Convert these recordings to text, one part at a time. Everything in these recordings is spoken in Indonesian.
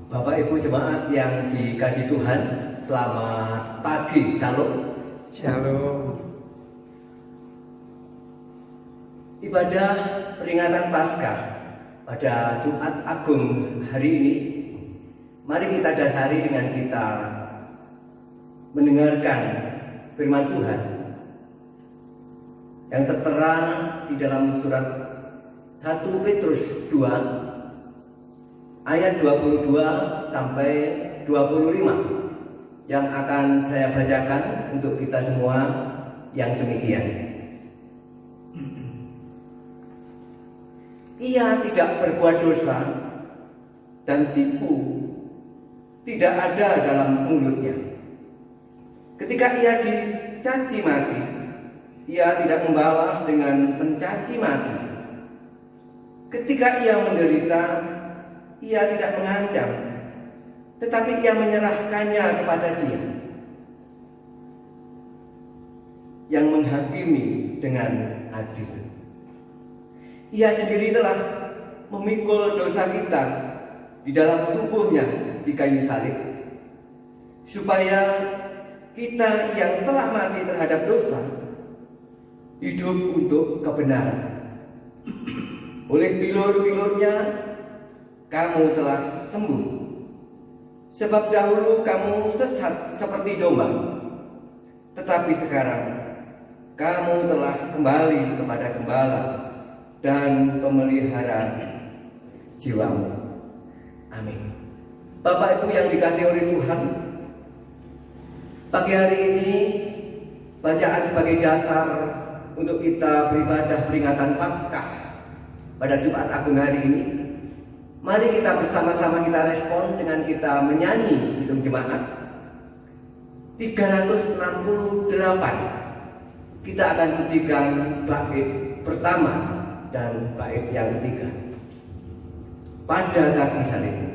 Bapak Ibu jemaat yang dikasih Tuhan, selamat pagi, Shalom. Shalom. Ibadah peringatan Paskah pada Jumat Agung hari ini, mari kita dasari dengan kita mendengarkan firman Tuhan yang tertera di dalam surat 1 Petrus 2 ayat 22 sampai 25 yang akan saya bacakan untuk kita semua yang demikian. Ia tidak berbuat dosa dan tipu tidak ada dalam mulutnya. Ketika ia dicaci maki, ia tidak membalas dengan mencaci maki. Ketika ia menderita, ia tidak mengancam, tetapi ia menyerahkannya kepada Dia yang menghakimi dengan adil. Ia sendiri telah memikul dosa kita di dalam tubuhnya di kayu salib, supaya kita yang telah mati terhadap dosa hidup untuk kebenaran. Oleh bilur-bilurnya kamu telah sembuh. Sebab dahulu kamu sesat seperti domba, tetapi sekarang kamu telah kembali kepada Gembala dan pemelihara jiwamu. Amin. Bapak Ibu yang dikasihi oleh Tuhan, pagi hari ini bacaan sebagai dasar untuk kita beribadah peringatan Paskah pada Jumat Agung hari ini. Mari kita bersama-sama kita respon dengan kita menyanyi Hitung Jemaat 368. Kita akan pujikan bait pertama dan bait yang ketiga, pada kaki salib.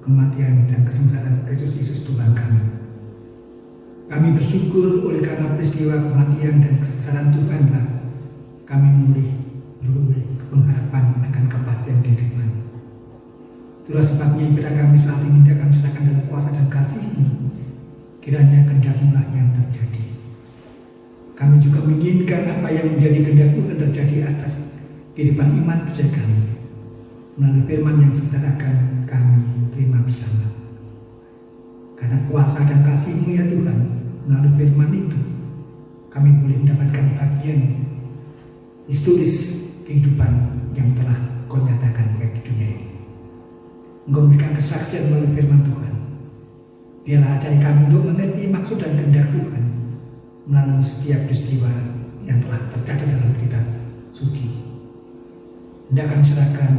kematian dan kesengsaraan Kristus Yesus Tuhan kami. Kami bersyukur oleh karena peristiwa kematian dan kesengsaraan Tuhanlah kami beroleh pengharapan akan kepastian kehidupan. Itulah sebabnya ibadah kami saat ini kami serahkan dalam kuasa dan kasih-Mu. Kiranya kehendak-Mu lah yang terjadi. Kami juga menginginkan apa yang menjadi kehendak Tuhan terjadi atas kehidupan iman percaya kami melalui firman yang sebentar akan kami terima bersama. Karena kuasa dan kasih-Mu ya Tuhan, melalui firman itu kami boleh mendapatkan bagian historis kehidupan yang telah Kau nyatakan bagi dunia ini. Engkau memberikan kesaksian melalui firman Tuhan. Biarlah ajari kami untuk mengerti maksud dan kehendak Tuhan melalui setiap peristiwa yang telah tercatat dalam kitab suci. Hendak kami serahkan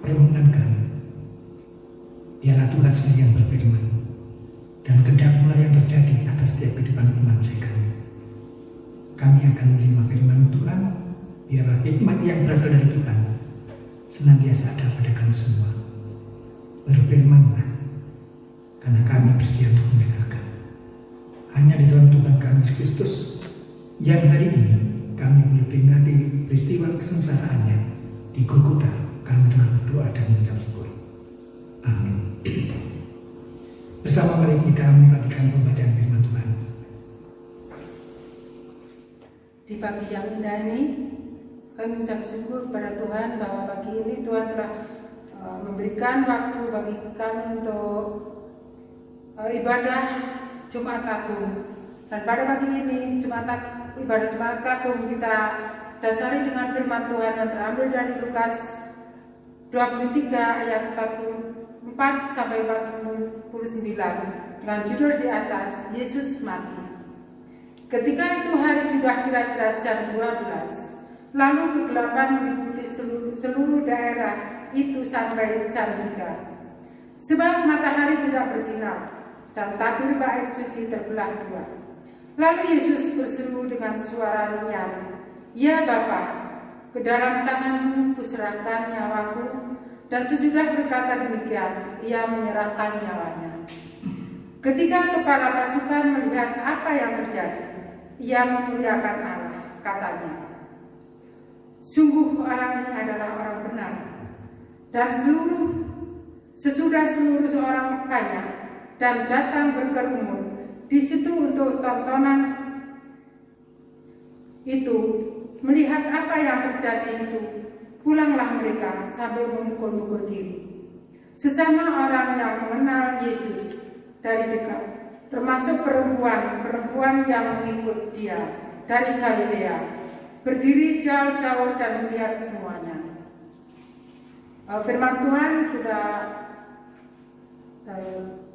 permohonan kami. Biarlah Tuhan sendiri yang berfirman dan kehendak-Mu yang terjadi atas setiap kehidupan iman saya kami. Kami akan menerima firman Tuhan. Biarlah hikmat yang berasal dari Tuhan senantiasa ada pada kami semua. Berfirmanlah, karena kami bersedia untuk mendengarkan. Hanya di dalam Tuhan kami Yesus Kristus yang hari ini kami boleh peringati peristiwa kesengsaraannya di Golgota. Kami telah berdoa dan mengucap syukur. Amin. Bersama mari kita memperhatikan pembacaan firman Tuhan. Di pagi yang indah ini, kami mengucap syukur kepada Tuhan bahwa pagi ini Tuhan telah memberikan waktu bagi kami untuk ibadah Jumat Agung. Dan pada pagi ini ibadah Jumat Agung kita dasari dengan firman Tuhan yang terambil dari Lukas 23 ayat 44 sampai 49 dengan judul di atas, Yesus mati. Ketika itu hari sudah kira-kira jam 12, lalu kegelapan meliputi seluruh daerah itu sampai jam 3. Sebab matahari tidak bersinar dan tabir bait suci terbelah dua. Lalu Yesus berseru dengan suara nyaring, "Ya Bapa, ke dalam tangan-Mu kuserahkan nyawaku." Dan sesudah berkata demikian, Ia menyerahkan nyawanya. Ketika kepala pasukan melihat apa yang terjadi, ia memuliakan Allah, katanya, "Sungguh orang ini adalah orang benar." Dan sesudah seluruh orang banyak dan datang berkerumun di situ untuk tontonan itu, melihat apa yang terjadi itu, pulanglah mereka sambil memukul-mukul diri. Sesama orang yang mengenal Yesus dari dekat, termasuk perempuan yang mengikut Dia dari Galilea, berdiri jauh-jauh dan melihat semuanya. Firman Tuhan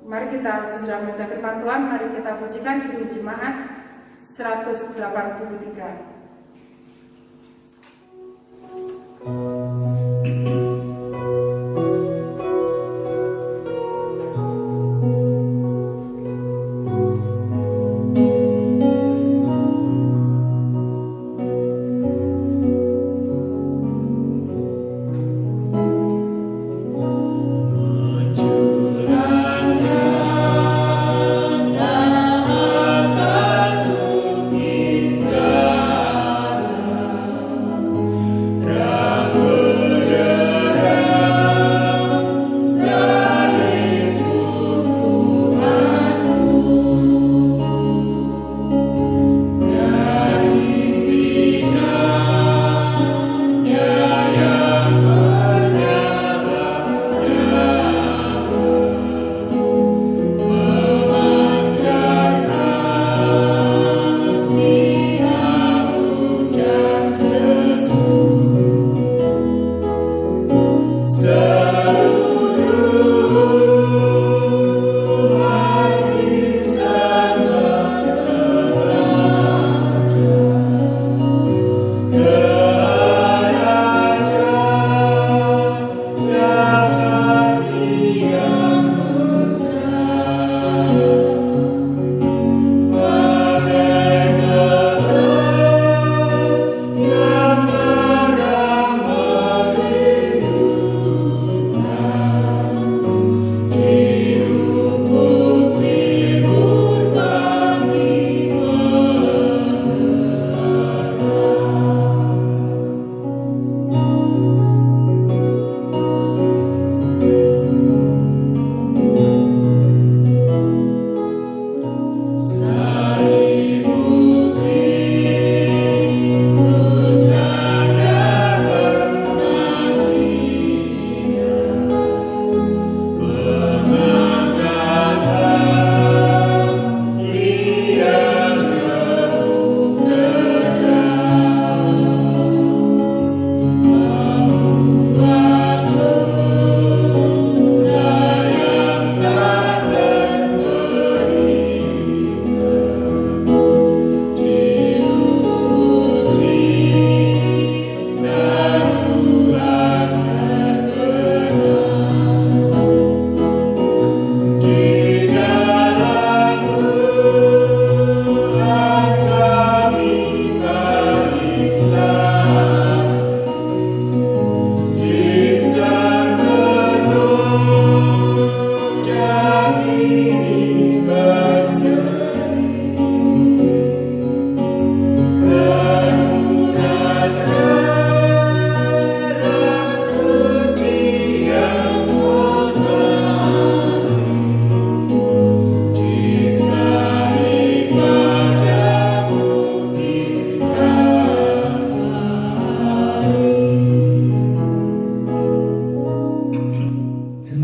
mari kita sesudah membaca firman Tuhan, mari kita pujikan Kidung Jemaat 183. Rabu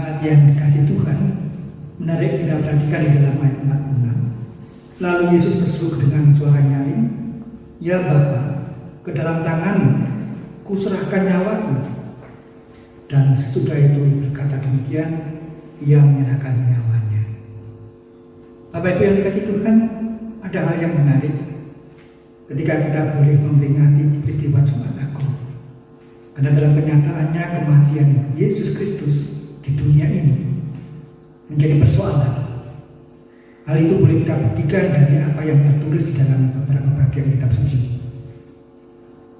Jemaat yang dikasih Tuhan, menarik kita perhatikan di dalam ayat 46. Lalu Yesus berseru dengan suara nyaring, "Ya Bapa, ke dalam tangan-Mu kuserahkan nyawaku." Dan sesudah itu berkata demikian, ia menyerahkan nyawanya. Bapak Ibu yang dikasih Tuhan, ada hal yang menarik ketika kita boleh memperingati peristiwa Jumat Agung. Karena dalam kenyataannya kematian Yesus Kristus di dunia ini menjadi persoalan. Hal itu boleh kita buktikan dari apa yang tertulis di dalam beberapa bagian kitab suci.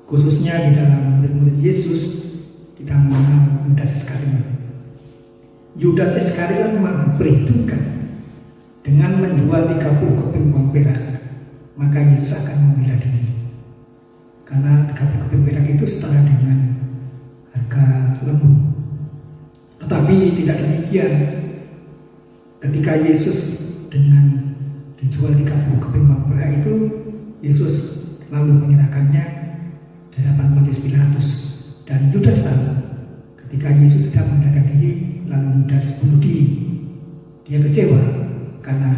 Khususnya di dalam murid-murid Yesus, kita mengenal Yudas Iskariot. Yudas Iskariot memperhitungkan dengan menjual 30 keping uang perak, maka Yesus akan membela diri. Karena 30 keping perak itu setara dengan harga lembu. Tetapi tidak demikian. Ketika Yesus dengan dijual 30 keping uang perak itu, Yesus lalu menyerahkannya di hadapan Pontius Pilatus. Dan Yudas tahu ketika Yesus tidak membenarkan diri, lalu Yudas bunuh diri. Dia kecewa karena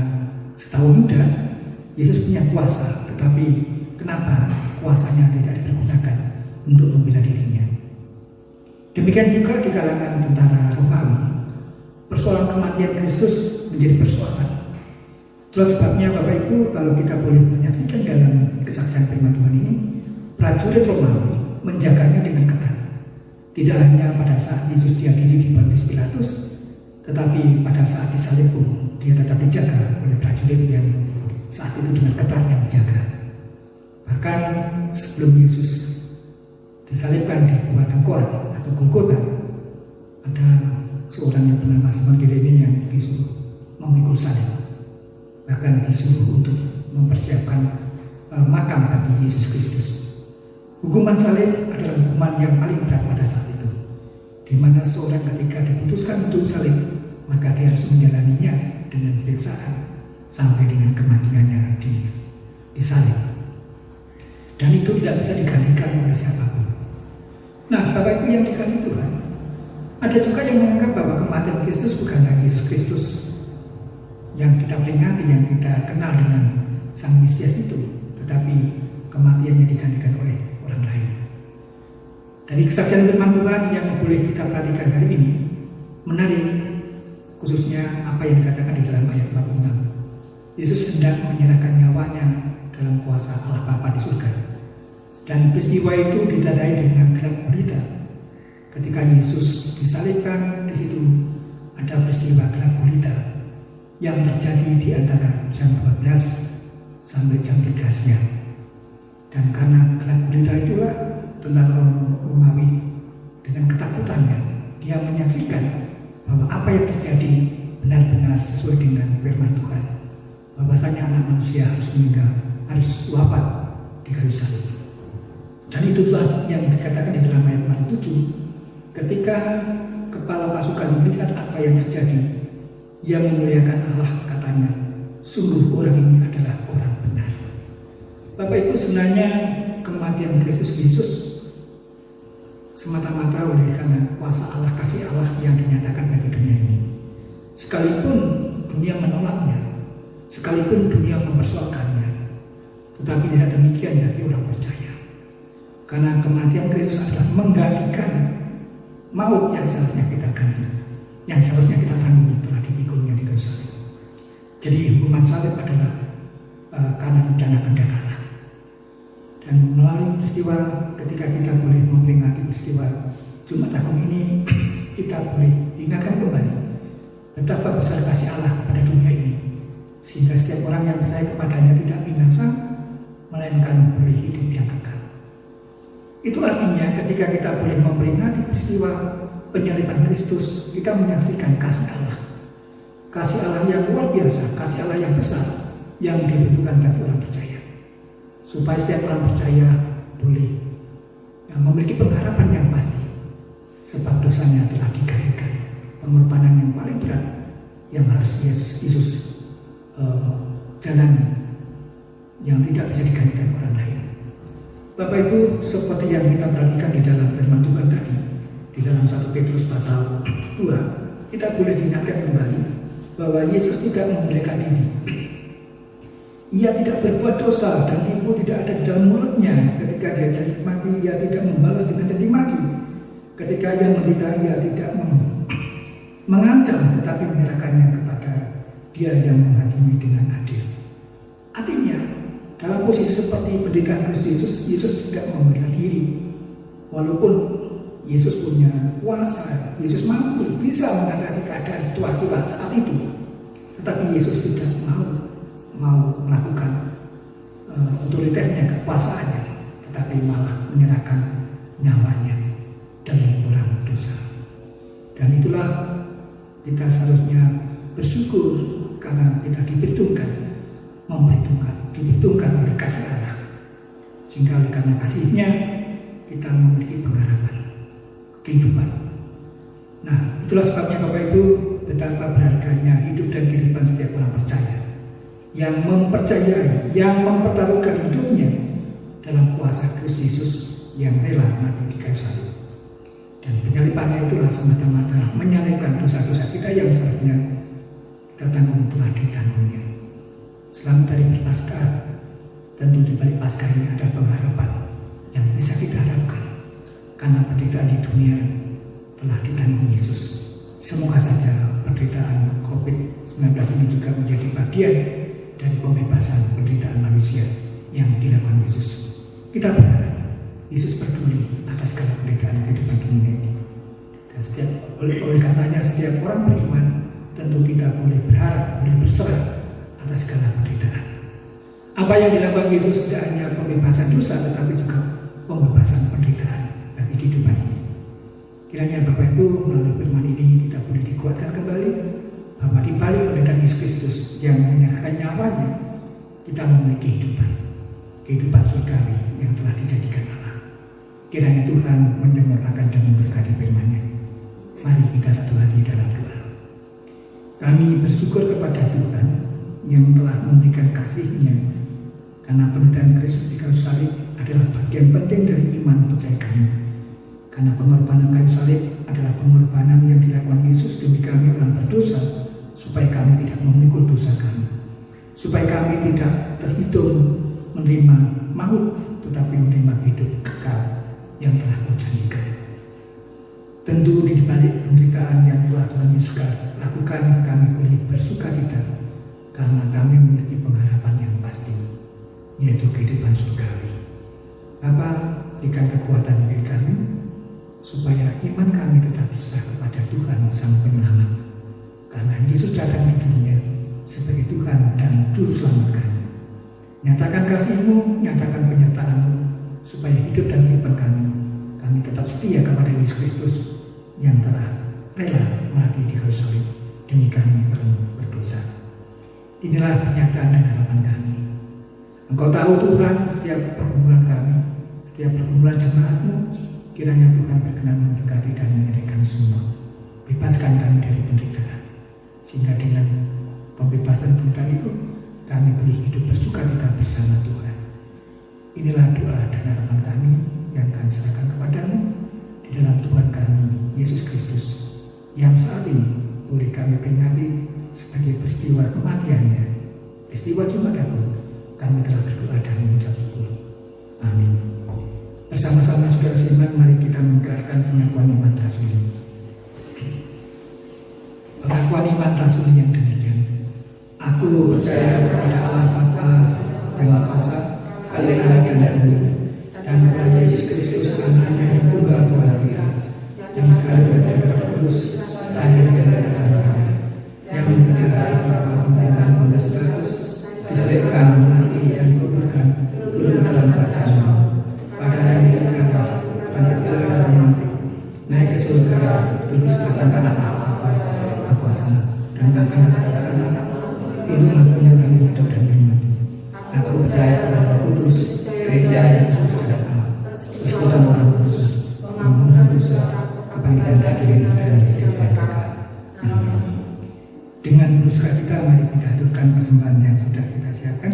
setahu Yudas, Yesus punya kuasa, tetapi kenapa kuasanya tidak dipergunakan untuk membela dirinya? Demikian juga di kalangan tentara Romawi, persoalan kematian Kristus menjadi persoalan. Itulah sebabnya Bapak Ibu, kalau kita boleh menyaksikan dalam kesaksian firman Tuhan ini, prajurit Romawi menjaganya dengan ketat. Tidak hanya pada saat Yesus diadili di Pontius Pilatus, tetapi pada saat disalib pun dia tetap dijaga oleh prajurit yang saat itu dengan ketat yang menjaga. Bahkan sebelum Yesus disalibkan di Gua Tengkorak atau Golgota, ada seorang yang bernama Simon Kirene yang disuruh memikul salib, bahkan disuruh untuk mempersiapkan makam bagi Yesus Kristus. Hukuman salib adalah hukuman yang paling berat pada saat itu, di mana seorang ketika diputuskan untuk salib, maka dia harus menjalaninya dengan siksaan sampai dengan kematiannya di salib. Dan itu tidak bisa digantikan oleh siapapun. Nah, Bapak Ibu yang dikasih Tuhan, ada juga yang menganggap bahwa kematian Kristus bukanlah Yesus Kristus yang kita peringati, yang kita kenal dengan Sang Mesias itu, tetapi kematiannya digantikan oleh orang lain. Dari kesaksian firman Tuhan yang boleh kita perhatikan hari ini, menarik, khususnya apa yang dikatakan di dalam ayat 46. Yesus hendak menyerahkan nyawanya dalam kuasa Allah Bapa di surga. Dan peristiwa itu ditandai dengan gelap gulita. Ketika Yesus disalibkan, di situ ada peristiwa gelap gulita yang terjadi di antara jam 12 sampai jam 3 siang. Dan karena gelap gulita itulah tentara Romawi dengan ketakutannya, dia menyaksikan bahwa apa yang terjadi benar-benar sesuai dengan firman Tuhan, bahwasanya anak manusia harus meninggal, harus wafat di kayu salib. Dan itulah yang dikatakan di dalam ayat 47, ketika kepala pasukan melihat apa yang terjadi, ia memuliakan Allah, katanya, sungguh orang ini adalah orang benar. Bapak Ibu, sebenarnya kematian Kristus Yesus semata-mata oleh karena kuasa Allah, kasih Allah yang dinyatakan bagi dunia ini. Sekalipun dunia menolaknya, sekalipun dunia mempersoalkannya, tetapi tidak demikian bagi orang percaya. Karena kematian Kristus adalah menggantikan maut yang seharusnya kita ganti, yang seharusnya kita tanggung telah dipikulnya di kayu salib. Jadi hukuman salib adalah karena rencana kehendak Allah. Dan melalui peristiwa, ketika kita boleh memperingati peristiwa Jumat Agung ini, kita boleh ingatkan kembali betapa besar kasih Allah pada dunia ini, sehingga setiap orang yang percaya kepadanya tidak binasa, melainkan boleh hidup yang kekal. Itu artinya ketika kita boleh memperingati peristiwa penyaliban Kristus, kita menyaksikan kasih Allah. Kasih Allah yang luar biasa, kasih Allah yang besar, yang dibutuhkan bagi orang percaya. Supaya setiap orang percaya boleh memiliki pengharapan yang pasti, sebab dosanya telah digantikan. Pengorbanan yang paling berat yang harus Yesus jalani, yang tidak bisa digantikan orang lain. Bapak Ibu, seperti yang kita perhatikan di dalam firman Tuhan tadi, di dalam 1 Petrus pasal 2 kita boleh diingatkan kembali bahwa Yesus tidak memberikan diri. Ia tidak berbuat dosa dan tipu tidak ada di dalam mulutnya. Ketika dia caci maki, ia tidak membalas dengan caci maki. Ketika ia menderita, ia tidak mengancam, tetapi menyerahkannya kepada Dia yang menghakimi dengan adil. Artinya, dalam posisi seperti penderitaan Kristus, Yesus tidak membela diri. Walaupun Yesus punya kuasa, Yesus mampu bisa mengatasi keadaan situasi saat itu, tetapi Yesus tidak mau melakukan otoritasnya, kekuasaannya, tetapi malah menyerahkan nyawanya demi orang dosa. Dan itulah kita seharusnya bersyukur karena kita diperhitungkan oleh kasih Allah, sehingga oleh karena kasih-Nya kita memiliki pengharapan kehidupan. Nah, itulah sebabnya Bapak Ibu, betapa berharganya hidup dan kehidupan setiap orang percaya yang mempercayai, yang mempertaruhkan hidupnya dalam kuasa Kristus Yesus yang rela mati di kayu salib. Dan penyalibannya itulah semata-mata menyalibkan dosa-dosa kita yang seharusnya kita tanggung, telah ditanggungnya. Selamat Hari Berpaskah. Tentu di balik Paskah ini ada pengharapan yang bisa kita harapkan, karena penderitaan di dunia telah ditanggung Yesus. Semoga saja penderitaan COVID-19 ini juga menjadi bagian dari pembebasan penderitaan manusia yang dilakukan Yesus. Kita berharap Yesus peduli atas segala penderitaan kehidupan dunia ini. Dan oleh karenanya setiap orang beriman tentu kita boleh berharap, boleh berserah atas segala penderitaan. Apa yang dilakukan Yesus tidak hanya pembebasan dosa, tetapi juga pembebasan penderitaan bagi kehidupan ini. Kiranya Bapak Ibu melalui firman ini kita boleh dikuatkan kembali bahwa di balik penderitaan Yesus Kristus yang menyerahkan nyawanya, kita memiliki kehidupan surgawi yang telah dijanjikan Allah. Kiranya Tuhan menyempurnakan dan memberkati firman-Nya. Mari kita satu hati dalam doa. Kami bersyukur kepada Tuhan yang telah memberikan kasih-Nya, karena penderitaan Kristus di kayu salib adalah bagian penting dari iman percaya kami. Karena pengorbanan kayu salib adalah pengorbanan yang dilakukan Yesus demi kami orang berdosa, supaya kami tidak memikul dosa kami, supaya kami tidak terhitung menerima maut, tetapi menerima hidup kekal yang telah Kau janjikan. Tentu di balik penderitaan yang telah Tuhan Yesus lakukan, kami boleh bersukacita karena kami memiliki pengharapan yang pasti, yaitu kehidupan surgawi. Bapa, berikan kekuatan bagi kami supaya iman kami tetap berserah kepada Tuhan Sang Penyelamat, karena Yesus datang di dunia sebagai Tuhan dan Juru Selamat kami. Nyatakan kasih-Mu, nyatakan penyertaan-Mu, supaya hidup dan kehidupan kami tetap setia kepada Yesus Kristus yang telah rela mati di kayu salib demi kami berdosa. Inilah pernyataan dan harapan kami. Engkau tahu Tuhan setiap pergumulan kami, setiap pergumulan jemaat-Mu, kiranya Tuhan berkenan memberkati dan menyerahkan semua. Bebaskan kami dari penderitaan, sehingga dengan pembebasan penderitaan itu kami boleh hidup bersukacita bersama Tuhan. Inilah doa dan harapan kami yang kami serahkan kepadamu di dalam Tuhan kami Yesus Kristus, yang saat ini boleh kami peringati sebagai peristiwa kematian-Nya, peristiwa Jumat Agung. Kami telah berdoa dan mengucap syukur. Amin. Bersama-sama saudara seiman, mari kita menggerakkan pengakuan iman rasuli. Pengakuan iman rasuli yang demikian. Aku percaya kepada Allah Bapa yang Maha Esa, Kalian dan Bunda, dan kepada Yesus Kristus Anaknya yang tunggal Tuhan kita, yang dikandung dari Roh Kudus, lahir dari darah, yang menderita pemerintahan Pontius Pilatus, disalibkan, mati dan dikuburkan, turun dalam kerajaan maut. Pada hari ketiga, bangkit dari mati, naik ke surga, duduk sebelah kanan Allah Bapa kuasa, dan akan datang ke sana. Itulah yang hidup dan mati. Aku percaya kepada Roh Kudus, gereja yang suci dan Allah, persekutuan orang kudus, pengampunan dosa, kebangkitan dari dan hidup yang kekal. Amin. Dengan bersukacita mari kita aturkan persembahan yang sudah kita siapkan.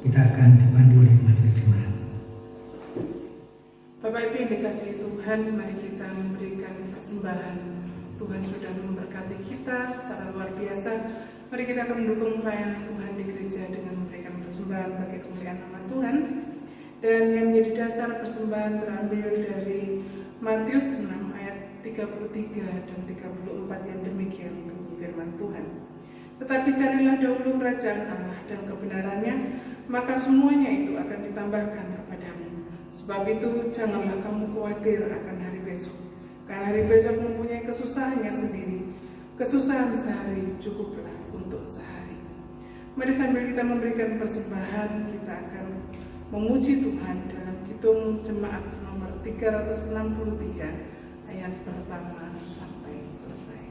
Kita akan dipandu oleh majelis jemaat. Bapak Ibu yang dikasihi Tuhan, mari kita memberikan persembahan Tuhan sudah memberkati kita secara luar biasa. Mari kita akan mendukung pelayanan Tuhan di gereja dengan memberikan persembahan bagi kemuliaan nama Tuhan. Dan yang menjadi dasar persembahan terambil dari Matius 6 ayat 33 dan 34 yang demikian bunyi firman Tuhan. Tetapi carilah dahulu kerajaan Allah dan kebenarannya, maka semuanya itu akan ditambahkan kepadamu. Sebab itu janganlah kamu khawatir akan hari besok, karena hari besok mempunyai kesusahannya sendiri. Kesusahan sehari cukuplah untuk sehari. Mari sambil kita memberikan persembahan, kita akan memuji Tuhan dalam Kidung Jemaat nomor 363 ayat pertama sampai selesai.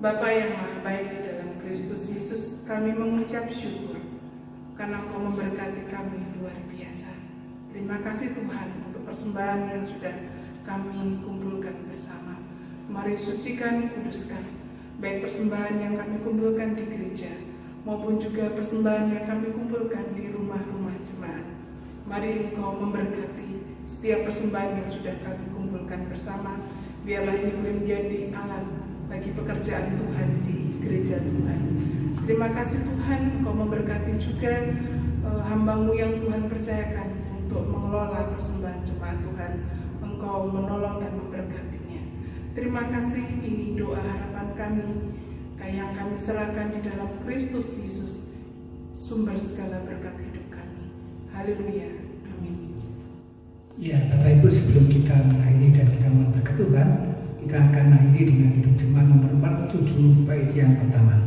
Bapa yang maha baik di dalam Kristus Yesus, kami mengucap syukur karena Engkau memberkati kami luar biasa. Terima kasih Tuhan untuk persembahan yang sudah kami kumpulkan bersama. Mari sucikan, kuduskan, baik persembahan yang kami kumpulkan di gereja maupun juga persembahan yang kami kumpulkan di rumah-rumah jemaat. Mari Engkau memberkati setiap persembahan yang sudah kami kumpulkan bersama. Biarlah ini boleh menjadi alat bagi pekerjaan Tuhan di gereja Tuhan. Terima kasih Tuhan, Engkau memberkati juga hamba-Mu yang Tuhan percayakan untuk mengelola persembahan jemaat Tuhan. Engkau menolong dan memberkatinya. Terima kasih, ini doa harapan kami yang kami serahkan di dalam Kristus Yesus, sumber segala berkat hidup kami. Haleluya, amin. Ya, Bapak Ibu, sebelum kita mengakhiri dan kita berkat Tuhan, kita akan akhiri dengan Kidung Jemaat nomor 47 bait yang pertama.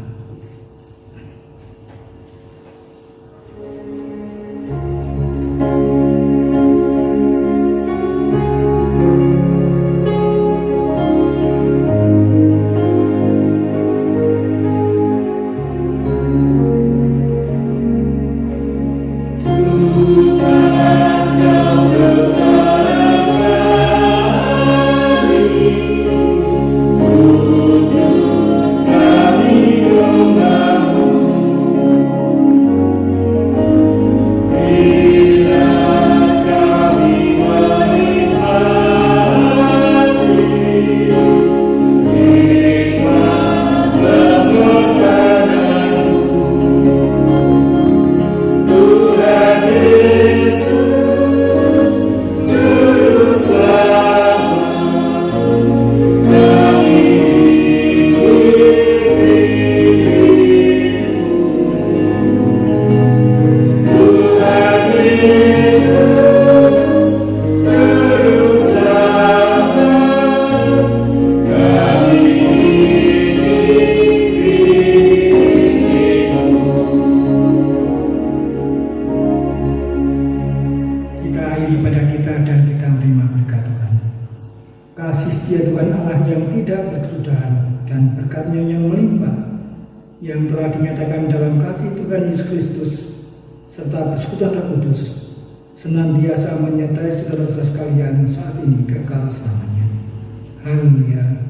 Yang telah dinyatakan dalam kasih Tuhan Yesus Kristus serta persekutuan Roh Kudus senantiasa menyertai saudara-saudara sekalian saat ini kekal selamanya. Haleluya.